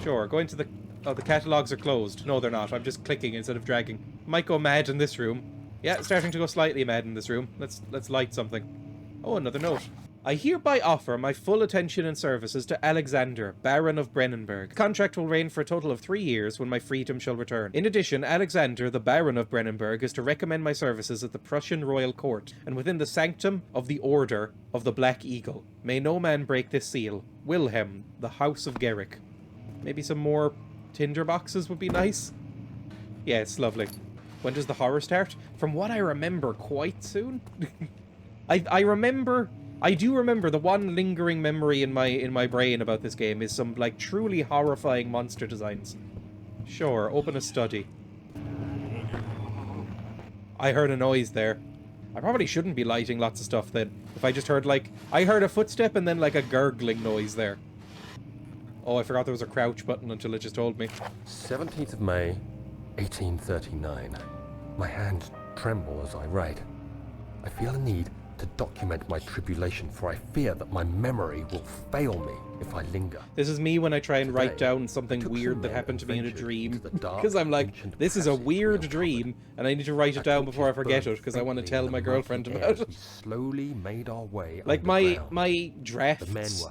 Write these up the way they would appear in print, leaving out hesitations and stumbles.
Sure, go into the... Oh, the catalogues are closed. No, they're not. I'm just clicking instead of dragging. Might go mad in this room. Yeah, starting to go slightly mad in this room. Let's light something. Oh, another note. I hereby offer my full attention and services to Alexander, Baron of Brennenburg. The contract will reign for a total of 3 years when my freedom shall return. In addition, Alexander, the Baron of Brennenburg, is to recommend my services at the Prussian Royal Court, and within the sanctum of the Order of the Black Eagle. May no man break this seal. Wilhelm, the House of Gerrick. Maybe some more tinder boxes would be nice. Yeah, it's lovely. When does the horror start? From what I remember, quite soon. I do remember the one lingering memory in my brain about this game is some like truly horrifying monster designs. Sure, open a study. I heard a noise there. I probably shouldn't be lighting lots of stuff then. If I just heard like... I heard a footstep and then like a gurgling noise there. Oh, I forgot there was a crouch button until it just told me. 17th of May, 1839. My hands tremble as I write. I feel a need to document my tribulation, for I fear that my memory will fail me if I linger. This is me when I try and write down something weird that happened to me in a dream. Because I'm like, this is a weird dream, and I need to write it down before I forget it, because I want to tell my girlfriend about it. We slowly made our way like my drafts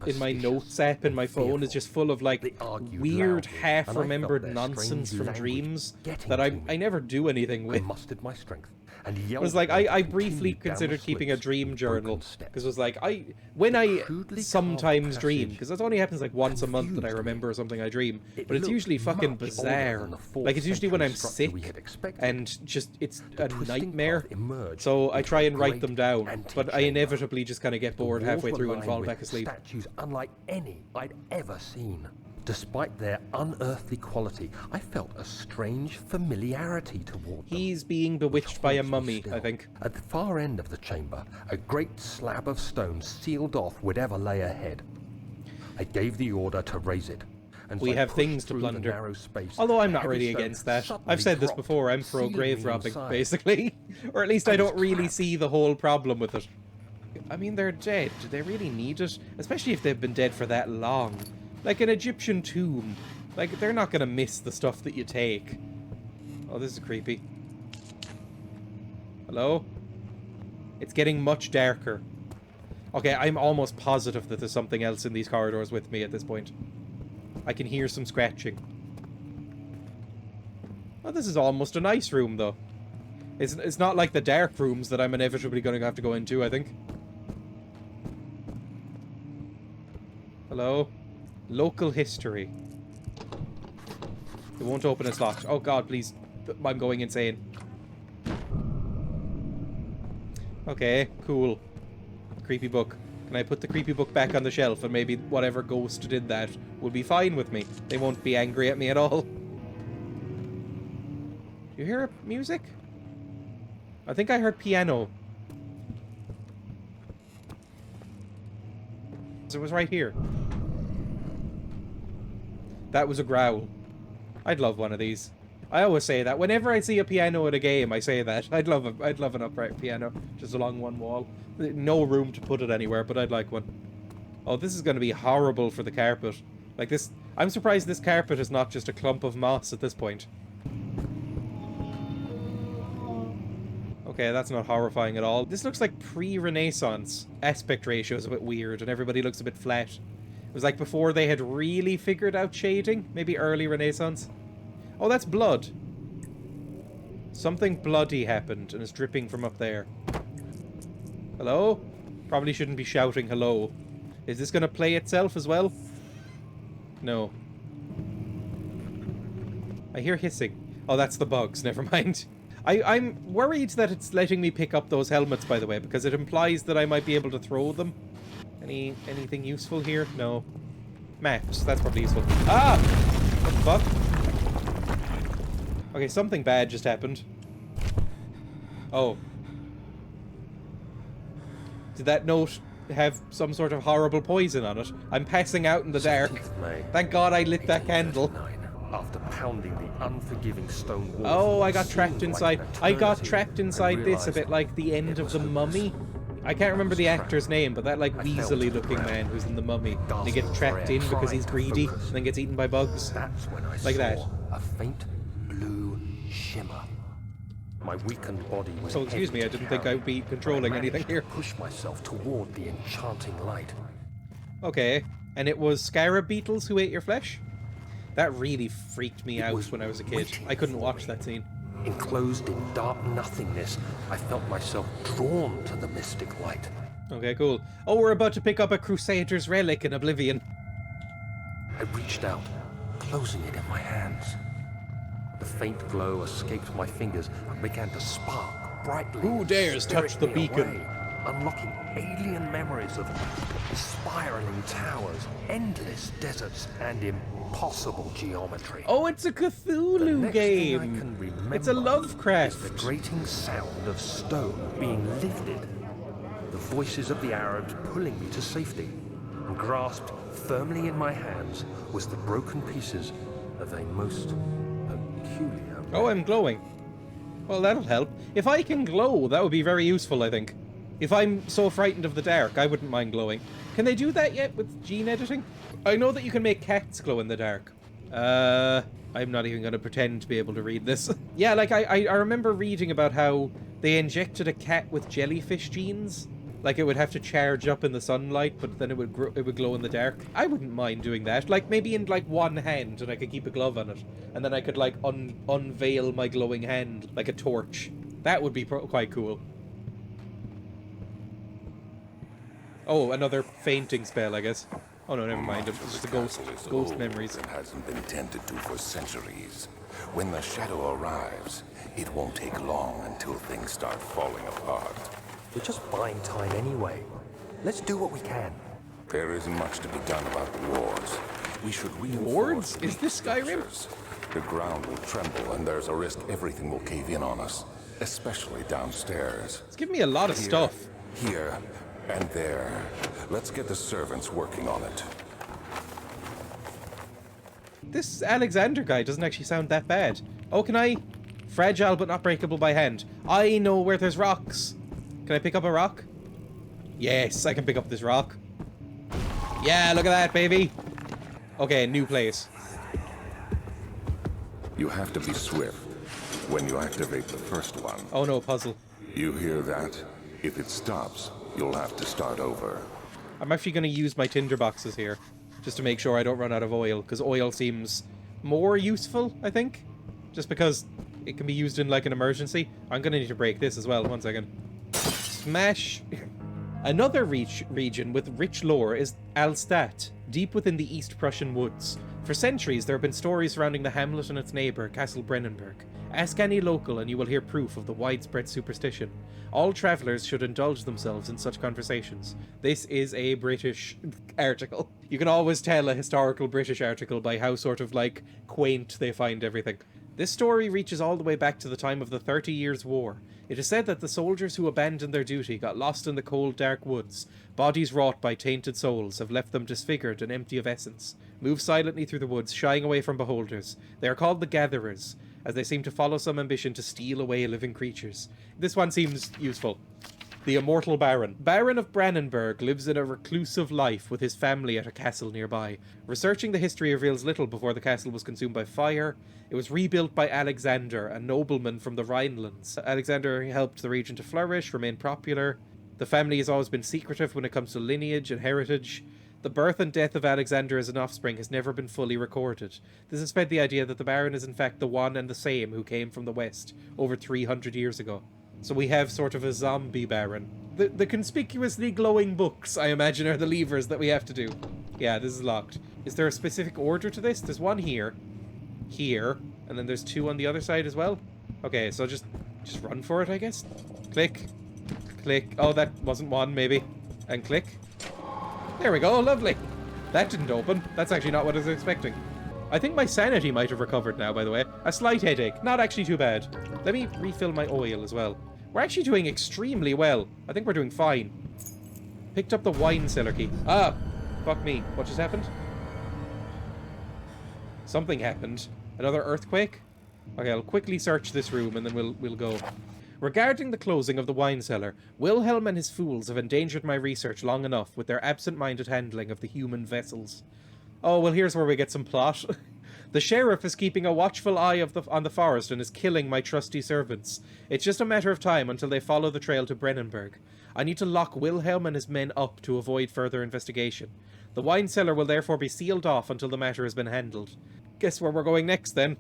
in my notes app in my phone is just full of like weird half-remembered nonsense from dreams that I never do anything with. I mustered my strength. It was like, I briefly considered keeping a dream journal, because it was like, when I sometimes dream, because that only happens like once a month that I remember something I dream, but it's usually fucking bizarre. Like, it's usually when I'm sick, and just, it's a nightmare, so I try and write them down, but I inevitably just kind of get bored halfway through and fall back asleep. Statues unlike any I'd ever seen. Despite their unearthly quality, I felt a strange familiarity toward them. He's being bewitched by a mummy, I think. At the far end of the chamber, a great slab of stone sealed off whatever lay ahead. I gave the order to raise it. And we have things to plunder. Although I'm not really against that. I've said this before, I'm pro grave robbing, basically. Or at least I don't really see the whole problem with it. I mean, they're dead. Do they really need it? Especially if they've been dead for that long. Like an Egyptian tomb. Like, they're not gonna miss the stuff that you take. Oh, this is creepy. Hello? It's getting much darker. Okay, I'm almost positive that there's something else in these corridors with me at this point. I can hear some scratching. Oh, this is almost a nice room, though. It's not like the dark rooms that I'm inevitably going to have to go into, I think. Hello? Local history. It won't open, it's locked. Oh god, please. I'm going insane. Okay, cool. Creepy book. Can I put the creepy book back on the shelf and maybe whatever ghost did that will be fine with me? They won't be angry at me at all. Do you hear music? I think I heard piano. So it was right here. That was a growl. I'd love one of these. I always say that. Whenever I see a piano at a game, I say that. I'd love an upright piano. Just along one wall. No room to put it anywhere, but I'd like one. Oh, this is going to be horrible for the carpet. Like this... I'm surprised this carpet is not just a clump of moss at this point. Okay, that's not horrifying at all. This looks like pre-Renaissance. Aspect ratio is a bit weird, and everybody looks a bit flat. It was like before they had really figured out shading. Maybe early Renaissance. Oh, that's blood. Something bloody happened and is dripping from up there. Hello? Probably shouldn't be shouting hello. Is this going to play itself as well? No. I hear hissing. Oh, that's the bugs. Never mind. I'm worried that it's letting me pick up those helmets, by the way, because it implies that I might be able to throw them. Anything useful here? No. Maps. That's probably useful. Ah! What the fuck? Okay, something bad just happened. Oh. Did that note have some sort of horrible poison on it? I'm passing out in the dark. Thank God I lit that candle. After pounding the unforgiving stone wall. Oh, I got trapped inside. I got trapped inside this, a bit like the end of The Mummy. I can't remember the actor's name, but that like I fell weaselly to the looking ground, man who's in the Mummy, and he gets gasping for trapped air, in because trying he's to greedy, focus. and then gets eaten by bugs. That's when I Like saw that. a faint blue shimmer. My weakened body was So excuse heavy me, I to didn't think carry, I'd be but I controlling managed anything here. to push myself toward the enchanting light. Okay, and it was scarab beetles who ate your flesh? That really freaked me out was when I was a kid. waiting I couldn't for watch me. that scene. Enclosed in dark nothingness, I felt myself drawn to the mystic light. Okay, cool. Oh, we're about to pick up a Crusader's relic in Oblivion. I reached out, closing it in my hands. The faint glow escaped my fingers and began to spark brightly. Who dares touch the spirit me beacon? away, unlocking alien memories of spiraling towers, endless deserts, and impossible geometry. Oh, it's a The Cthulhu next thing I game. can remember It's a Lovecraft. is the grating sound of stone being lifted. The voices of the Arabs pulling me to safety. And grasped firmly in my hands was the broken pieces of a most peculiar... Oh, I'm glowing. Well, that'll help. If I can glow, that would be very useful, I think. If I'm so frightened of the dark, I wouldn't mind glowing. Can they do that yet with gene editing? I know that you can make cats glow in the dark. I'm not even going to pretend to be able to read this. Yeah, like, I remember reading about how they injected a cat with jellyfish genes. Like, it would have to charge up in the sunlight, but then it would glow in the dark. I wouldn't mind doing that. Like, maybe in, like, one hand, and I could keep a glove on it. And then I could, like, unveil my glowing hand like a torch. That would be quite cool. Oh, another fainting spell, I guess. Oh no, never mind. It's just a ghost memories. And hasn't been tended to for centuries. When the shadow arrives, it won't take long until things start falling apart. We're just buying time anyway. Let's do what we can. There isn't much to be done about the wars. We should reinforce... Wards? Is this Skyrim? structures. The ground will tremble and there's a risk everything will cave in on us. Especially downstairs. It's giving me a lot of stuff. Here, and there. Let's get the servants working on it. This Alexander guy doesn't actually sound that bad. Oh, can I? Fragile but not breakable by hand. I know where there's rocks. Can I pick up a rock? Yes, I can pick up this rock. Yeah, look at that, baby. Okay, new place. You have to be swift when you activate the first one. Oh no, puzzle. You hear that? If it stops, you'll have to start over. I'm actually going to use my tinder boxes here. Just to make sure I don't run out of oil. Because oil seems more useful, I think. Just because it can be used in like an emergency. I'm going to need to break this as well. 1 second. Smash. Another region with rich lore is Alstadt, deep within the East Prussian woods. For centuries, there have been stories surrounding the hamlet and its neighbour, Castle Brennenburg. Ask any local and you will hear proof of the widespread superstition. All travellers should indulge themselves in such conversations. This is a British article. You can always tell a historical British article by how sort of, like, quaint they find everything. This story reaches all the way back to the time of the 30 Years' War. It is said that the soldiers who abandoned their duty got lost in the cold, dark woods. Bodies wrought by tainted souls have left them disfigured and empty of essence. Move silently through the woods, shying away from beholders. They are called the Gatherers, as they seem to follow some ambition to steal away living creatures. This one seems useful. The Immortal Baron. Baron of Brannenburg lives in a reclusive life with his family at a castle nearby. Researching the history reveals little before the castle was consumed by fire. It was rebuilt by Alexander, a nobleman from the Rhinelands. Alexander helped the region to flourish, remain popular. The family has always been secretive when it comes to lineage and heritage. The birth and death of Alexander as an offspring has never been fully recorded. This has fed the idea that the Baron is in fact the one and the same who came from the west over 300 years ago. So we have sort of a zombie Baron. The conspicuously glowing books, I imagine, are the levers that we have to do. Yeah, this is locked. Is there a specific order to this? There's one here, and then there's two on the other side as well. Okay, so just run for it, I guess. Click, click. Oh, that wasn't one, maybe. And click. There we go, lovely. That didn't open. That's actually not what I was expecting. I think my sanity might have recovered now, by the way. A slight headache. Not actually too bad. Let me refill my oil as well. We're actually doing extremely well. I think we're doing fine. Picked up the wine cellar key. Ah! Fuck me. What just happened? Something happened. Another earthquake? Okay, I'll quickly search this room and then we'll go. Regarding the closing of the wine cellar, Wilhelm and his fools have endangered my research long enough with their absent-minded handling of the human vessels. Oh, well, here's where we get some plot. The sheriff is keeping a watchful eye on the forest and is killing my trusty servants. It's just a matter of time until they follow the trail to Brennenburg. I need to lock Wilhelm and his men up to avoid further investigation. The wine cellar will therefore be sealed off until the matter has been handled. Guess where we're going next, then?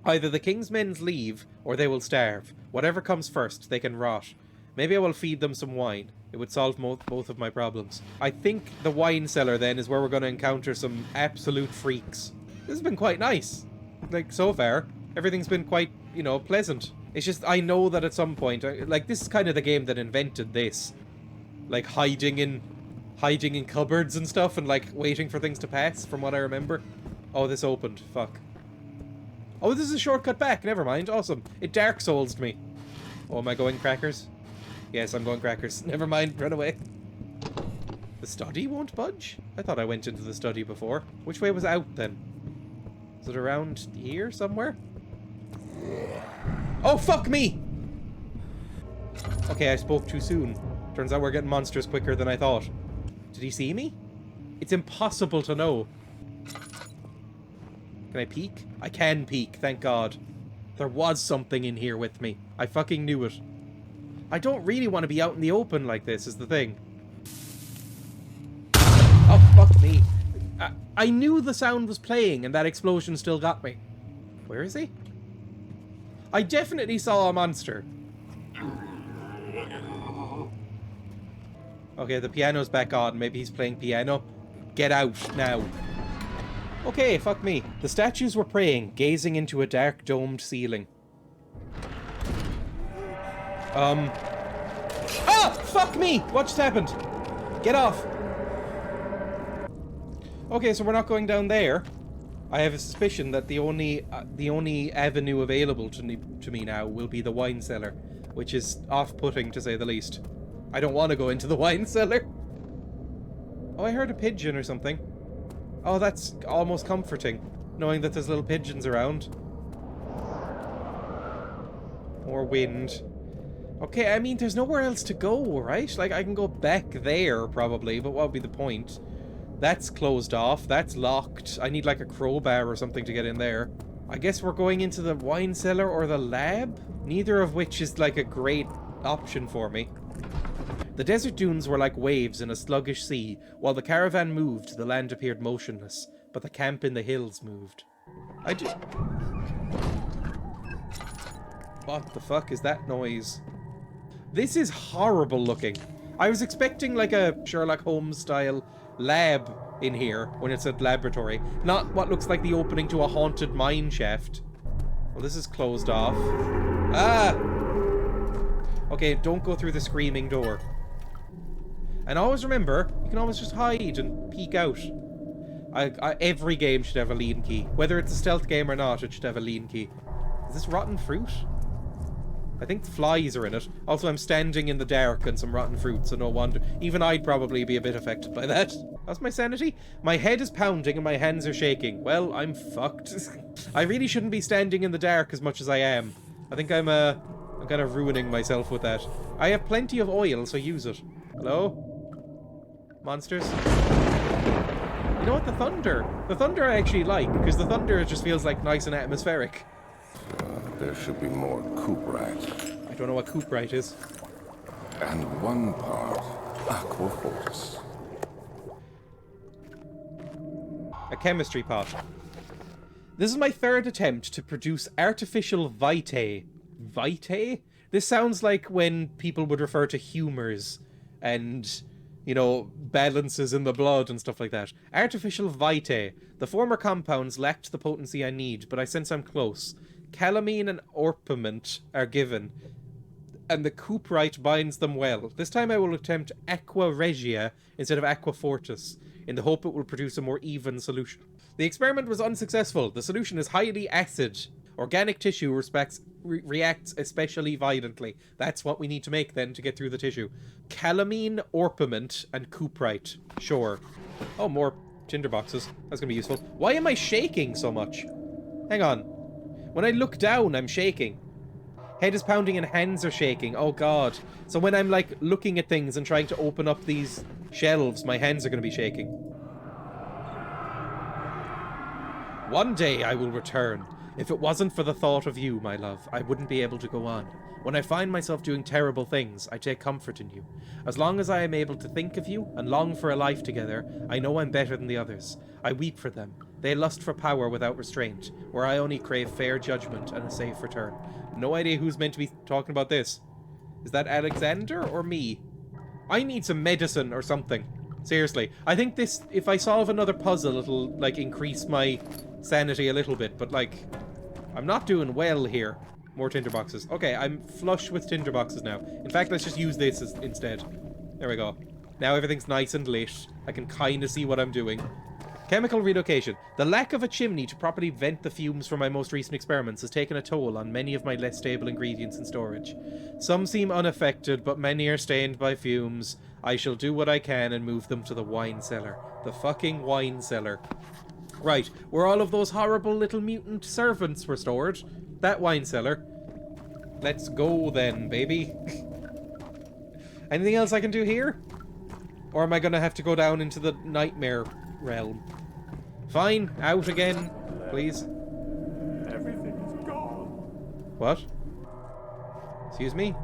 Either the king's men leave, or they will starve. Whatever comes first, they can rot. Maybe I will feed them some wine. It would solve both of my problems. I think the wine cellar, then, is where we're going to encounter some absolute freaks. This has been quite nice. Like, so far, everything's been quite, you know, pleasant. It's just, I know that at some point, like, this is kind of the game that invented this. Like, hiding in cupboards and stuff, and, like, waiting for things to pass, from what I remember. Oh, this opened. Fuck. Oh, this is a shortcut back. Never mind. Awesome. It Dark Souls'd me. Oh, am I going crackers? Yes, I'm going crackers. Never mind. Run away. The study won't budge? I thought I went into the study before. Which way was out, then? Is it around here somewhere? Oh, fuck me! Okay, I spoke too soon. Turns out we're getting monsters quicker than I thought. Did he see me? It's impossible to know. Can I peek? I can peek, thank God. There was something in here with me. I fucking knew it. I don't really want to be out in the open like this, is the thing. Oh, fuck me. I knew the sound was playing and that explosion still got me. Where is he? I definitely saw a monster. Okay, the piano's back on. Maybe he's playing piano. Get out now. Okay, fuck me. The statues were praying, gazing into a dark domed ceiling. Ah! Fuck me! What just happened? Get off! Okay, so we're not going down there. I have a suspicion that the only avenue available to me now will be the wine cellar, which is off-putting to say the least. I don't want to go into the wine cellar. Oh, I heard a pigeon or something. Oh, that's almost comforting, knowing that there's little pigeons around. More wind. Okay, I mean, there's nowhere else to go, right? Like, I can go back there, probably, but what would be the point? That's closed off. That's locked. I need, like, a crowbar or something to get in there. I guess we're going into the wine cellar or the lab? Neither of which is, like, a great option for me. The desert dunes were like waves in a sluggish sea. While the caravan moved, the land appeared motionless, but the camp in the hills moved. What the fuck is that noise? This is horrible looking. I was expecting like a Sherlock Holmes style lab in here when it said laboratory, not what looks like the opening to a haunted mine shaft. Well, this is closed off. Ah! Okay, don't go through the screaming door. And always remember, you can always just hide and peek out. Every game should have a lean key. Whether it's a stealth game or not, it should have a lean key. Is this rotten fruit? I think flies are in it. Also, I'm standing in the dark and some rotten fruit, so no wonder. Even I'd probably be a bit affected by that. How's my sanity? My head is pounding and my hands are shaking. Well, I'm fucked. I really shouldn't be standing in the dark as much as I am. I think I'm kind of ruining myself with that. I have plenty of oil, so use it. Hello? Monsters? You know what? The thunder. The thunder I actually like, because the thunder just feels like nice and atmospheric. There should be more cooperite. I don't know what cooperite is. And one part aquaforce. A chemistry pot. This is my third attempt to produce artificial vitae. Vitae? This sounds like when people would refer to humors and, you know, balances in the blood and stuff like that. Artificial vitae. The former compounds lacked the potency I need, but I sense I'm close. Calamine and orpiment are given, and the cooperite binds them well. This time I will attempt aqua regia instead of aqua fortis, in the hope it will produce a more even solution. The experiment was unsuccessful. The solution is highly acid. Organic tissue reacts especially violently. That's what we need to make then to get through the tissue. Calamine, orpiment, and cooperite. Sure. Oh, more tinderboxes. That's gonna be useful. Why am I shaking so much? Hang on. When I look down, I'm shaking. Head is pounding and hands are shaking. Oh god. So when I'm like looking at things and trying to open up these shelves, my hands are going to be shaking. One day I will return. If it wasn't for the thought of you, my love, I wouldn't be able to go on. When I find myself doing terrible things, I take comfort in you. As long as I am able to think of you and long for a life together, I know I'm better than the others. I weep for them. They lust for power without restraint, where I only crave fair judgment and a safe return. No idea who's meant to be talking about this. Is that Alexander or me? I need some medicine or something. Seriously. I think this, if I solve another puzzle, it'll, like, increase my sanity a little bit, but, like, I'm not doing well here. More tinderboxes. Okay, I'm flush with tinderboxes now. In fact, let's just use this instead. There we go. Now everything's nice and lit. I can kind of see what I'm doing. Chemical relocation. The lack of a chimney to properly vent the fumes from my most recent experiments has taken a toll on many of my less stable ingredients in storage. Some seem unaffected, but many are stained by fumes. I shall do what I can and move them to the wine cellar. The fucking wine cellar. Right, where all of those horrible little mutant servants were stored. That wine cellar. Let's go then, baby. Anything else I can do here? Or am I gonna have to go down into the nightmare realm? Fine, out again, please. Everything is gone. What? Excuse me?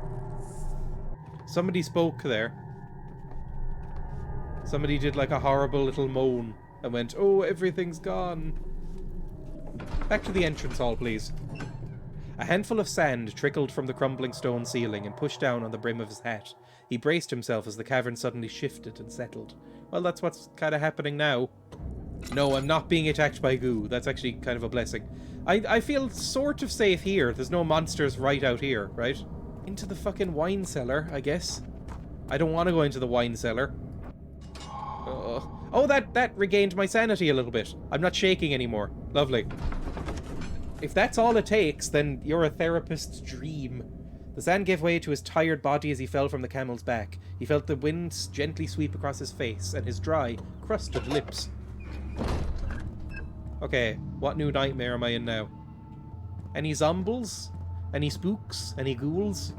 Somebody spoke there. Somebody did like a horrible little moan and went, oh, everything's gone. Back to the entrance hall, please. A handful of sand trickled from the crumbling stone ceiling and pushed down on the brim of his hat. He braced himself as the cavern suddenly shifted and settled. Well, that's what's kind of happening now. No, I'm not being attacked by goo. That's actually kind of a blessing. I feel sort of safe here. There's no monsters right out here, right? Into the fucking wine cellar, I guess. I don't want to go into the wine cellar. Oh, that regained my sanity a little bit. I'm not shaking anymore. Lovely. If that's all it takes, then you're a therapist's dream. The sand gave way to his tired body as he fell from the camel's back. He felt the wind gently sweep across his face and his dry, crusted lips. Okay, what new nightmare am I in now? Any zombies? Any spooks? Any ghouls?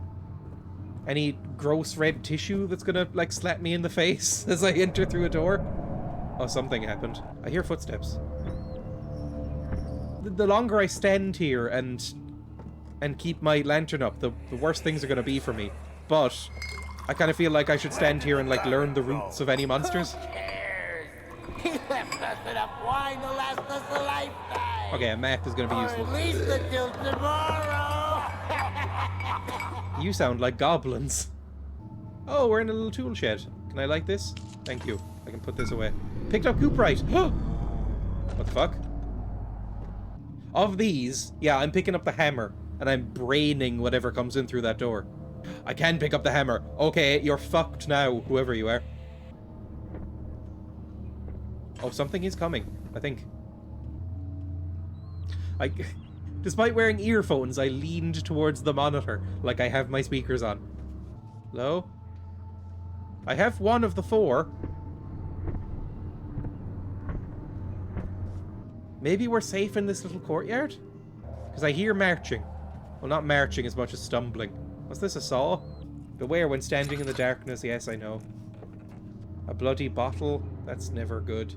Any gross red tissue that's gonna, like, slap me in the face as I enter through a door? Oh, something happened. I hear footsteps. The longer I stand here and keep my lantern up, the worse things are going to be for me. But I kind of feel like I should stand here and like learn the roots of any monsters. He left us enough wine to last us a lifetime. Okay, a map is going to be useful. Or at least until tomorrow. You sound like goblins. Oh, we're in a little tool shed. Can I like this? Thank you. I can put this away. Picked up goop right. What the fuck? Of these, yeah, I'm picking up the hammer, and I'm braining whatever comes in through that door. I can pick up the hammer. Okay, you're fucked now, whoever you are. Oh, something is coming, I think. Despite wearing earphones, I leaned towards the monitor, like I have my speakers on. Hello? I have one of the 4. Maybe we're safe in this little courtyard? Because I hear marching. Well, not marching as much as stumbling. What's this, a saw? Beware when standing in the darkness. Yes, I know. A bloody bottle. That's never good.